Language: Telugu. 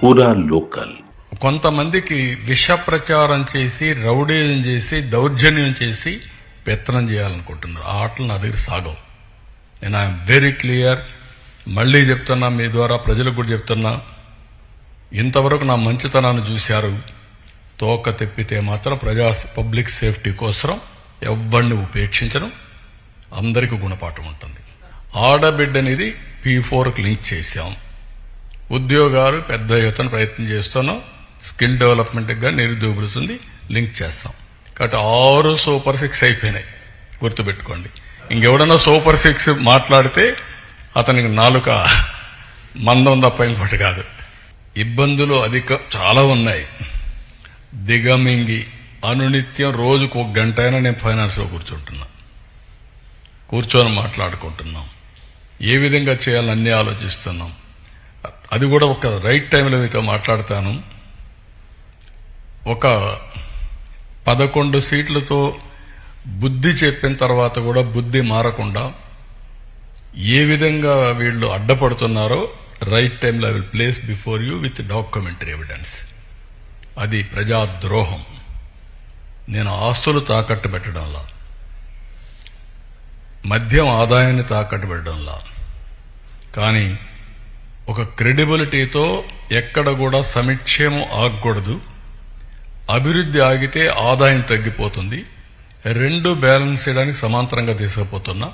పూరా లోకల్. కొంతమందికి విష ప్రచారం చేసి రౌడీజం చేసి దౌర్జన్యం చేసి పెత్తనం చేయాలనుకుంటున్నారు. ఆ ఆటలు నా దగ్గర సాగవు. నేను ఐఎమ్ వెరీ క్లియర్. మళ్లీ చెప్తున్నా, మీ ద్వారా ప్రజలకు కూడా చెప్తున్నా, ఇంతవరకు నా మంచితనాన్ని చూశారు. తోక తెప్పితే మాత్రం పబ్లిక్ సేఫ్టీ కోసం ఎవరిని ఉపేక్షించడం, అందరికీ గుణపాఠం ఉంటుంది. ఆడబిడ్డనిది P4కి లింక్ చేశాం. ఉద్యోగాలు పెద్ద ఎత్తున ప్రయత్నం చేస్తున్నాం. స్కిల్ డెవలప్మెంట్గా నిరుద్యోగులుంది లింక్ చేస్తాం. కాబట్టి 6 సూపర్ 6 అయిపోయినాయి, గుర్తుపెట్టుకోండి. ఇంకెవడన్నా సూపర్ 6 మాట్లాడితే అతనికి నాలుక మందం తప్ప ఇంకోటి కాదు. ఇబ్బందులు చాలా ఉన్నాయి. దిగమింగి అనునిత్యం రోజుకు 1 గంట అయినా నేను ఫైనాన్స్లో కూర్చొని మాట్లాడుకుంటున్నాం. ఏ విధంగా చేయాలని అన్నీ ఆలోచిస్తున్నాం. అది కూడా ఒక రైట్ టైంలో మీతో మాట్లాడతాను. ఒక 11 సీట్లతో బుద్ధి చెప్పిన తర్వాత కూడా బుద్ధి మారకుండా ఏ విధంగా వీళ్ళు అడ్డపడుతున్నారో రైట్ టైంలో I will place before you with documentary evidence. అది ప్రజాద్రోహం. నేను ఆస్తులు తాకట్టు పెట్టడంలా, మద్యం ఆదాయాన్ని తాకట్టు పెట్టడంలా, కానీ ఒక క్రెడిబిలిటీతో ఎక్కడ కూడా సంక్షేమం ఆగకూడదు. అభివృద్ధి ఆగితే ఆదాయం తగ్గిపోతుంది. రెండు బ్యాలెన్స్ చేయడానికి సమాంతరంగా తీసుకుపోతున్నా.